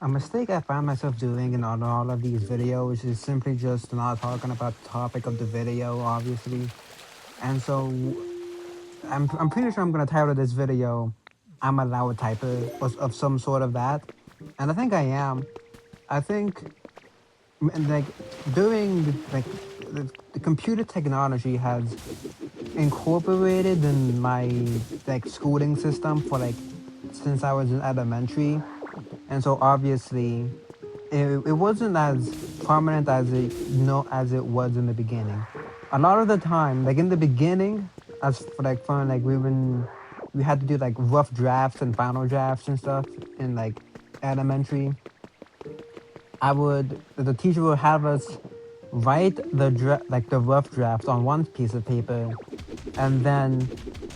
A mistake I find myself doing in all of these videos is simply just not talking about the topic of the video, obviously. And so I'm pretty sure I'm gonna title this video "I'm a loud typer" or of some sort of that, and I think I am. I think and like doing like the computer technology has incorporated in my like schooling system for like since I was in elementary, and so obviously it wasn't as prominent as as it was in the beginning. A lot of the time, like in the beginning, as for like fun, like we had to do like rough drafts and final drafts and stuff in like elementary. The teacher would have us write like the rough draft on one piece of paper, and then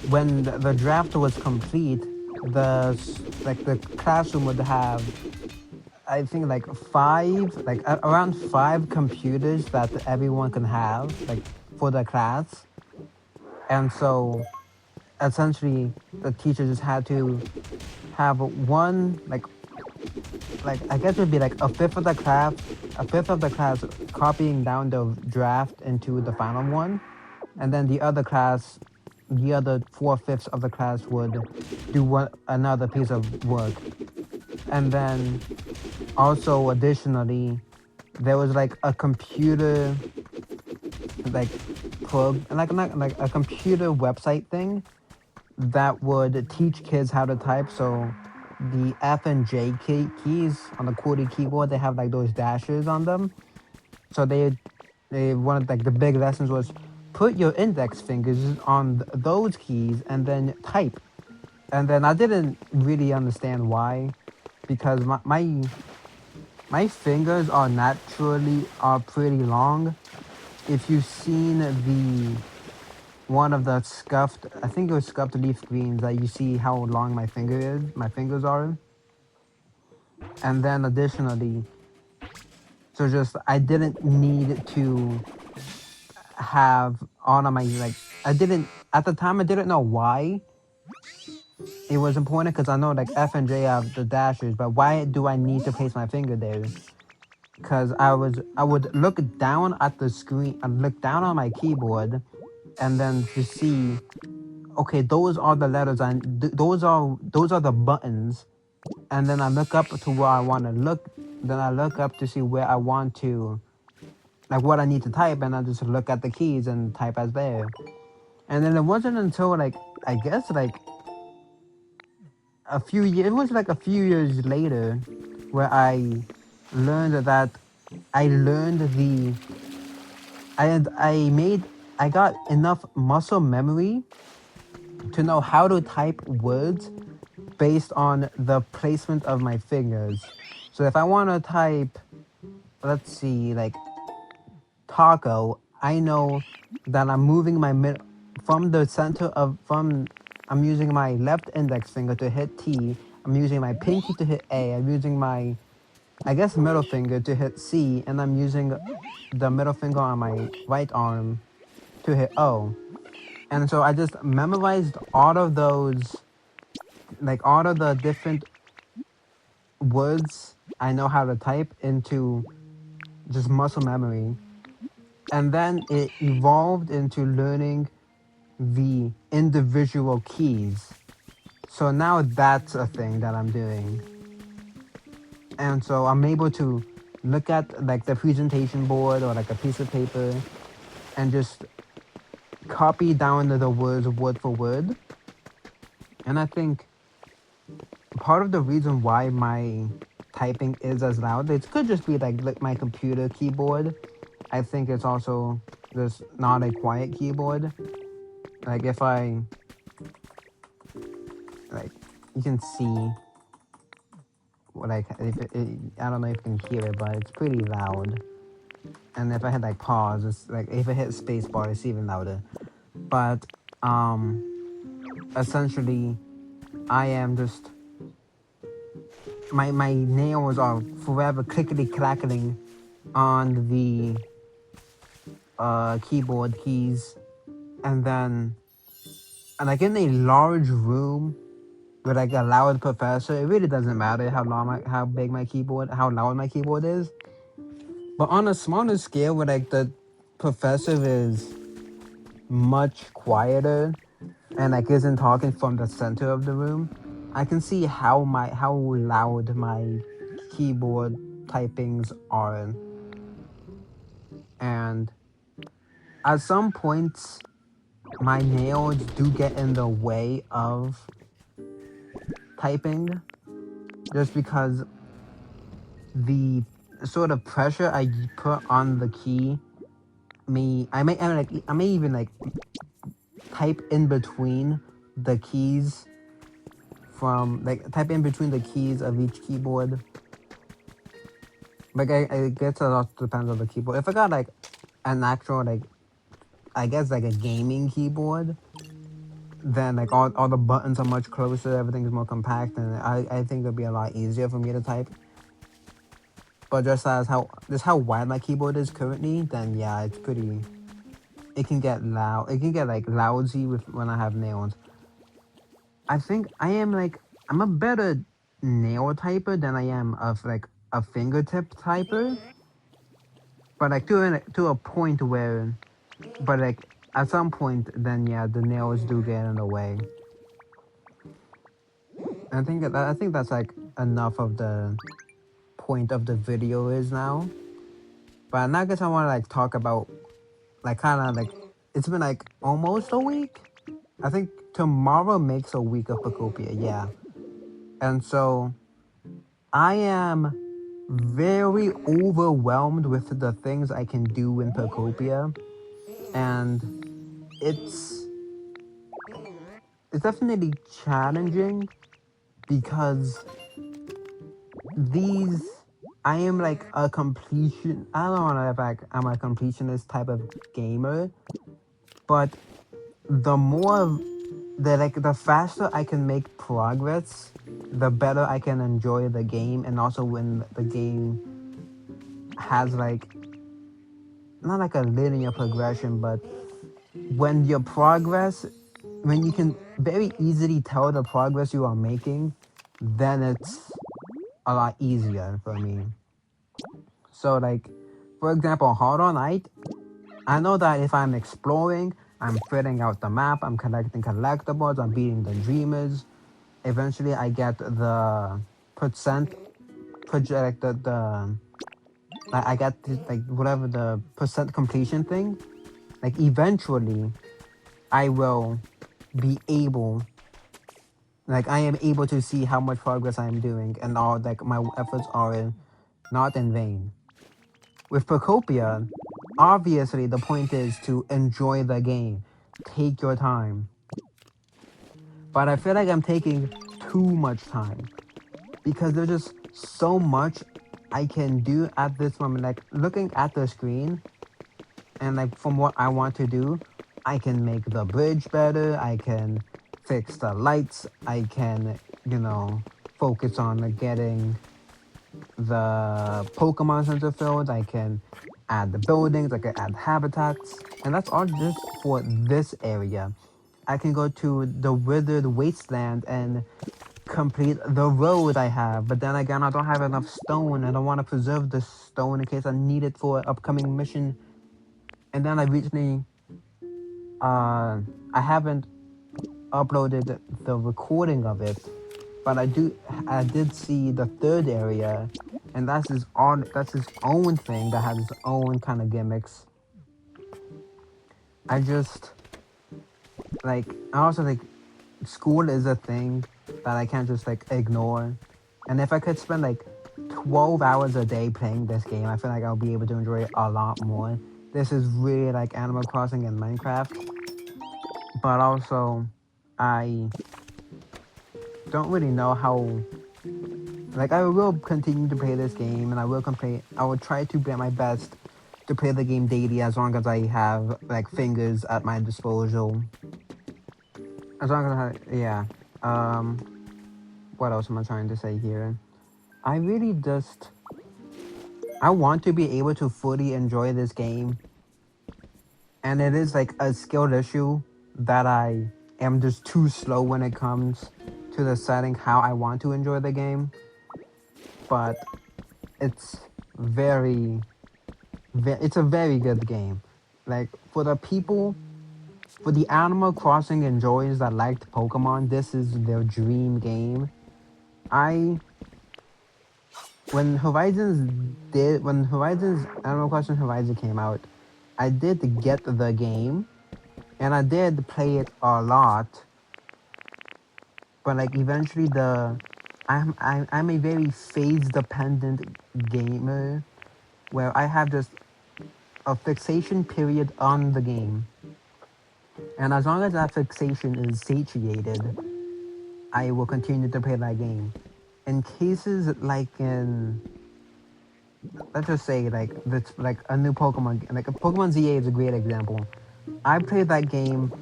when the draft was complete, like the classroom would have, I think, like around five computers that everyone can have, like for the class. And so essentially the teacher just had to have one, like I guess it would be like a fifth of the class copying down the draft into the final one. And then the other four fifths of the class would do another piece of work. And then also additionally, there was like a computer like like not like a computer website thing that would teach kids how to type. So the F and keys on the QWERTY keyboard, they have like those dashes on them. So they one of like the big lessons was put your index fingers on those keys and then type. And then I didn't really understand why, because my fingers are pretty long. If you've seen the one of the scuffed, I think it was scuffed leaf greens, that you see how long my fingers are. And then additionally, so just I didn't need to have all of my like I didn't at the time I didn't know why it was important, because I know like F and J have the dashes, but why do I need to place my finger there? Because I would look down at the screen and look down on my keyboard, and then to see, okay, those are the letters and those are the buttons, and then I look up to where I want to look. Then I look up to see where I want to, like what I need to type, and I just look at the keys and type as there. And then it wasn't until like I guess like it was like a few years later where learned that I learned the I made I got enough muscle memory to know how to type words based on the placement of my fingers. So if I want to type, let's see, like taco, I know that I'm moving from the center of from I'm using my left index finger to hit T. I'm using my pinky to hit A. I'm using my, I guess, middle finger to hit C, and I'm using the middle finger on my right arm to hit O. And so I just memorized all of those, like all of the different words I know how to type into just muscle memory. And then it evolved into learning the individual keys. So now that's a thing that I'm doing. And so I'm able to look at like the presentation board or like a piece of paper and just copy down the words word for word. And I think part of the reason why my typing is as loud, it could just be like my computer keyboard. I think it's also just not a quiet keyboard. Like if I like you can see like I don't know if you can hear it, but it's pretty loud. And if I hit like pause, it's like if I hit space bar, it's even louder. But um essentially I am just my nails are forever clickety clacking on the keyboard keys. And then, and like in a large room with like a loud professor, it really doesn't matter how big my keyboard, how loud my keyboard is. But on a smaller scale, where like the professor is much quieter and like isn't talking from the center of the room, I can see how loud my keyboard typings are. And at some points my nails do get in the way of typing, just because the sort of pressure I put on the key, I may even like type in between the keys type in between the keys of each keyboard. Like I guess it also depends on the keyboard. If I got like an actual like, I guess like a gaming keyboard, then like all the buttons are much closer, everything is more compact, and I think it'll be a lot easier for me to type. But just how wide my keyboard is currently, then yeah, it's pretty. It can get loud. It can get like lousy when I have nails. I think I'm a better nail typer than I am of like a fingertip typer. But like to a point where, but like at some point, then yeah, the nails do get in the way. I think that's like enough of the point of the video is now. But now I guess I want to like talk about like kind of like, it's been like almost a week. I think tomorrow makes a week of Pocopia, yeah. And so I am very overwhelmed with the things I can do in Pocopia, and it's definitely challenging because I am like a completion. I don't know if I'm a completionist type of gamer, but the faster I can make progress, the better I can enjoy the game, and also when the game has like not like a linear progression, but when you can very easily tell the progress you are making, then it's a lot easier for me. So like, for example, Hollow Knight, I know that if I'm exploring, I'm filling out the map, I'm collecting collectibles, I'm beating the dreamers, eventually I get the percent project I get like whatever the percent completion thing. Like eventually I will be able, like I am able to see how much progress I am doing, and all like my efforts are not in vain. With Procopia, obviously the point is to enjoy the game, take your time. But I feel like I'm taking too much time because there's just so much I can do at this moment. Like looking at the screen and like from what I want to do, I can make the bridge better, I can fix the lights, I can, focus on getting the Pokemon Center filled, I can add the buildings, I can add habitats, and that's all just for this area. I can go to the Withered Wasteland and complete the road I have, but then again, I don't have enough stone, and I want to preserve the stone in case I need it for an upcoming mission. And then I recently, I haven't uploaded the recording of it, but I did see the third area, and that's his own thing that has its own kind of gimmicks. I also like, school is a thing that I can't just like ignore, and if I could spend like 12 hours a day playing this game, I feel like I'll be able to enjoy it a lot more. This is really like Animal Crossing and Minecraft, but also I don't really know how. Like, I will continue to play this game, and I will try to do my best to play the game daily as long as I have like fingers at my disposal. As long as I have, yeah. What else am I trying to say here? I want to be able to fully enjoy this game, and it is like a skill issue that I am just too slow when it comes to deciding how I want to enjoy the game, but it's very, it's a very good game. Like for the people, for the Animal Crossing enjoyers that liked Pokemon, this is their dream game. I when Horizons Animal Crossing Horizon came out, I did get the game and I did play it a lot, but like eventually I'm a very phase dependent gamer where I have just a fixation period on the game, and as long as that fixation is satiated, I will continue to play that game. In cases like in, let's just say like that's like a new Pokemon, like a Pokemon ZA is a great example. I played that game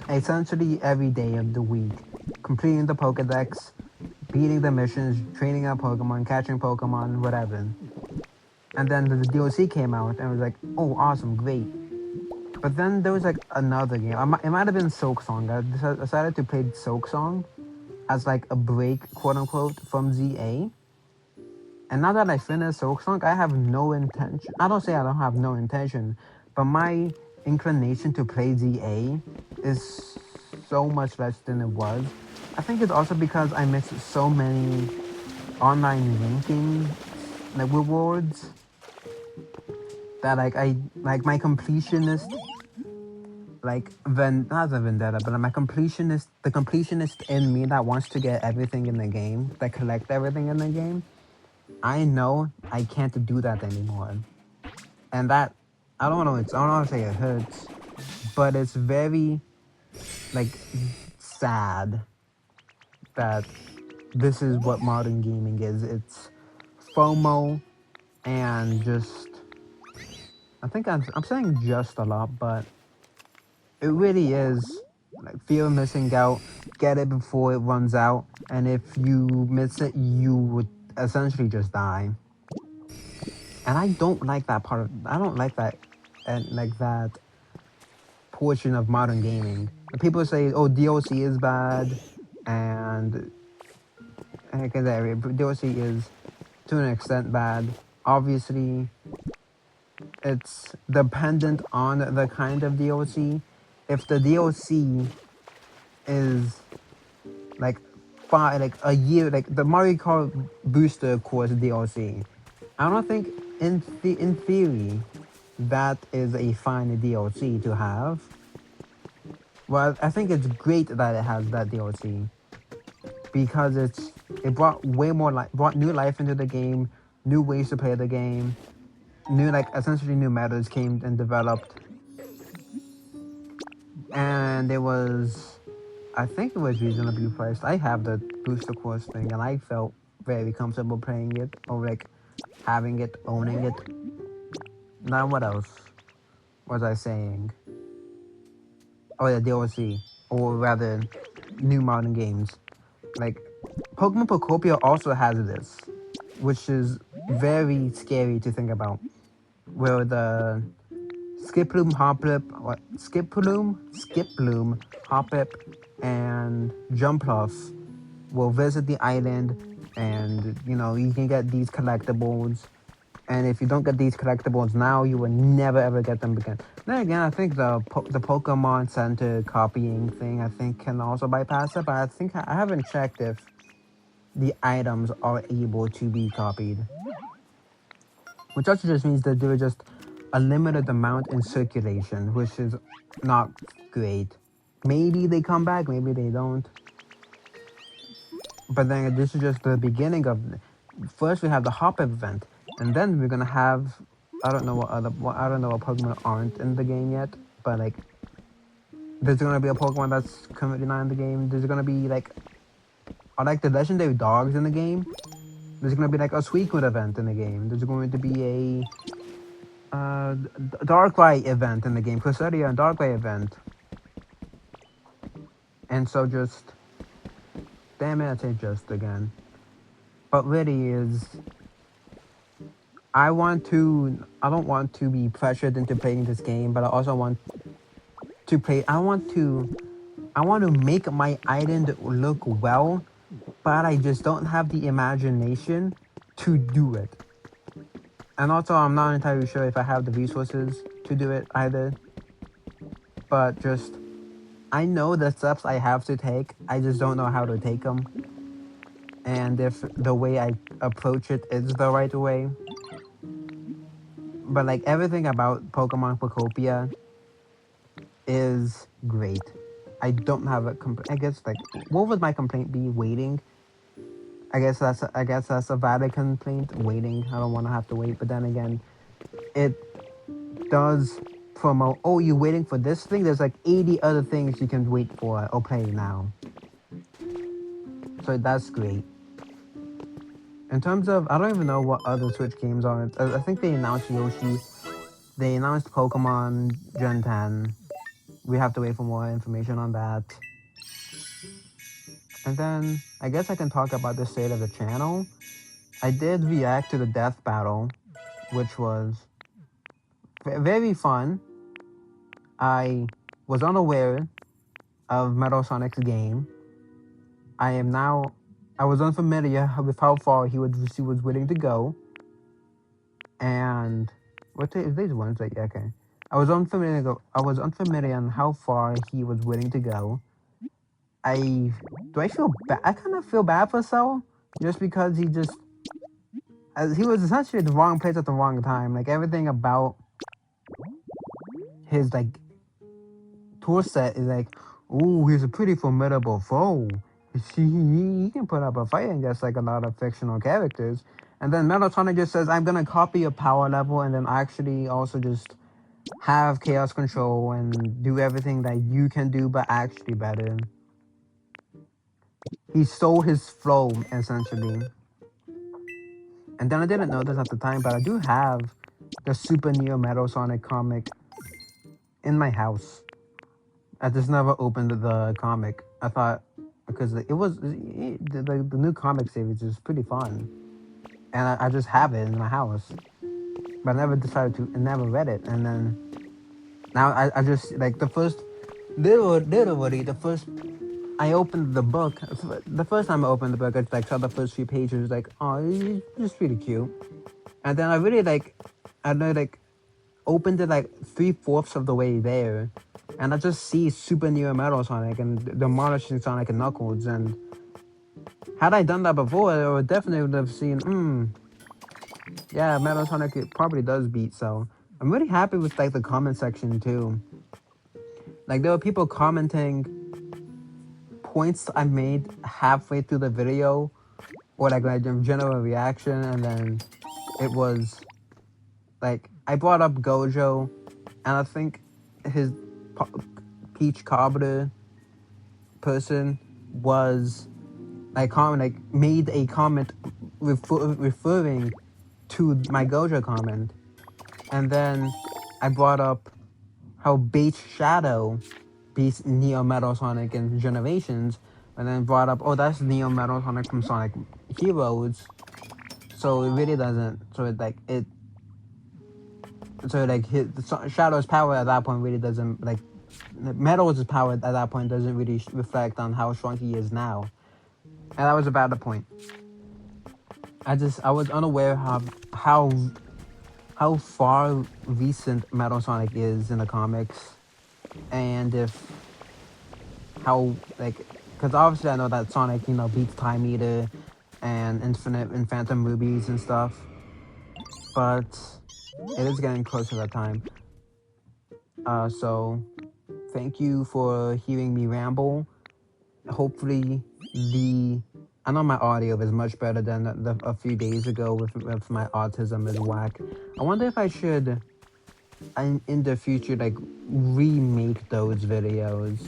essentially every day of the week, completing the Pokedex, beating the missions, training our Pokemon, catching Pokemon, whatever. And then the DLC came out, and I was like, oh, awesome, great. But then there was like another game. It might have been Silk Song. I decided to play Silk Song as like a break, quote unquote, from ZA. And now that I finished Silk Song, I have no intention. I don't say I don't have no intention, but my inclination to play ZA is so much less than it was. I think it's also because I missed so many online ranking like rewards that like my completionist like not the vendetta, but my completionist the completionist in me that wants to get everything in the game, that collect everything in the game. I know I can't do that anymore, and that I don't know. I don't want to say it hurts, but it's very like sad that this is what modern gaming is. It's FOMO and just I think I'm saying just a lot, but it really is like fear of missing out. Get it before it runs out, and if you miss it, you would essentially just die. And I don't like that part of. I don't like that, and like that portion of modern gaming. People say, "Oh, DLC is bad," and because DLC is to an extent bad. Obviously, it's dependent on the kind of DLC. If the DLC is like like a year, like the Mario Kart Booster Course DLC, I don't think in theory that is a fine DLC to have. Well, I think it's great that it has that DLC because it brought way more brought new life into the game, new ways to play the game, new like essentially new methods came and developed, and it was I think it was reasonably priced. I have the booster course thing, and I felt very comfortable playing it or like having it, owning it. Now what else was I saying? Oh yeah, DLC, or rather, new modern games. Like Pokemon Pocopia also has this, which is very scary to think about. Where the Skiploom, Hoppip, and Jumpluff will visit the island, and you can get these collectibles. And if you don't get these collectibles now, you will never ever get them again. Then again, I think the Pokemon Center copying thing I think can also bypass it, but I think I haven't checked if the items are able to be copied, which also just means that there is just a limited amount in circulation, which is not great. Maybe they come back, maybe they don't. But then this is just the beginning of. First, we have the Hop event, and then we're gonna have. I don't know I don't know what Pokemon aren't in the game yet, but like, there's gonna be a Pokemon that's currently not in the game. There's gonna be like, are like the legendary dogs in the game. There's gonna be like a Suicune event in the game. There's going to be a Darkrai event in the game, Cresselia and Darkrai event. And so just, damn it, I say just again. But really is, I don't want to be pressured into playing this game, but I also want to play, I I want to make my island look well, but I just don't have the imagination to do it. And also, I'm not entirely sure if I have the resources to do it either. But just, I know the steps I have to take. I just don't know how to take them. And if the way I approach it is the right way. But like everything about Pokemon Pocopia is great. I don't have a I guess like what would my complaint be? Waiting. I guess that's a valid complaint. Waiting. I don't want to have to wait. But then again, it does promote. Oh, you waiting for this thing? There's like 80 other things you can wait for or play now. So that's great. In terms of, I don't even know what other Switch games are. I think they announced Yoshi. They announced Pokemon Gen 10. We have to wait for more information on that. And then I guess I can talk about the state of the channel. I did react to the death battle, which was very fun. I was unaware of Metal Sonic's game. I was unfamiliar with how far he was willing to go. And what day is this Wednesday? Yeah, okay. I was unfamiliar on how far he was willing to go. I feel bad? I kind of feel bad for Cell, just because he was essentially at the wrong place at the wrong time. Like everything about his like tool set is like, ooh, he's a pretty formidable foe. He can put up a fight against like a lot of fictional characters. And then Metal Sonic just says, I'm gonna copy your power level and then actually also just have chaos control and do everything that you can do, but actually better. He stole his flow, essentially. And then I didn't know this at the time, but I do have the Super Neo Metal Sonic comic in my house. I just never opened the comic. I thought, because it was, the new comic series is pretty fun. And I just have it in my house. But I never decided to, I never read it. And then, now I just, like, the first, literally, the first, I opened the book. The first time I opened the book, I like saw the first few pages, like, oh, it's just really cute. And then I really opened it like 3/4 of the way there, and I just see Super Neo Metal Sonic and demolishing Sonic and Knuckles. And had I done that before, I would definitely would have seen, yeah, Metal Sonic probably does beat. So I'm really happy with like the comment section too. Like there were people commenting points I made halfway through the video, or like a general reaction, and then it was like I brought up Gojo, and I think his Peach Cobbler person was made a comment referring to my Gojo comment, and then I brought up how Bates Shadow beats Neo Metal Sonic in Generations, and then brought up, oh, that's Neo Metal Sonic from Sonic Heroes. So it really doesn't. Shadow's power at that point really doesn't, like, Metal's power at that point doesn't really reflect on how strong he is now. And that was about the point. I was unaware how far recent Metal Sonic is in the comics, and because obviously I know that Sonic, beats Time Eater and Infinite and Phantom Rubies and stuff, but it is getting close to that time. So thank you for hearing me ramble. Hopefully I know my audio is much better than a few days ago with my autism is whack. I wonder if I should, in the future, like, remake those videos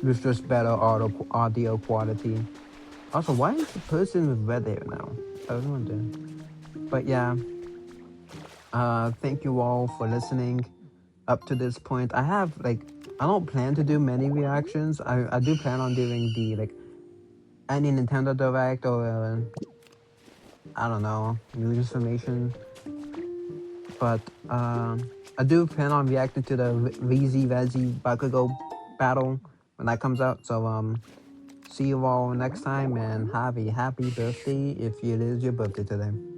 with just better audio quality. Also, why is the person with red hair now? I was wondering. But yeah, thank you all for listening up to this point. I don't plan to do many reactions. I do plan on doing any Nintendo Direct or I don't know, news information. But I do plan on reacting to the Rezi Bakugo battle when that comes out. So see you all next time and have a happy birthday if it is your birthday today.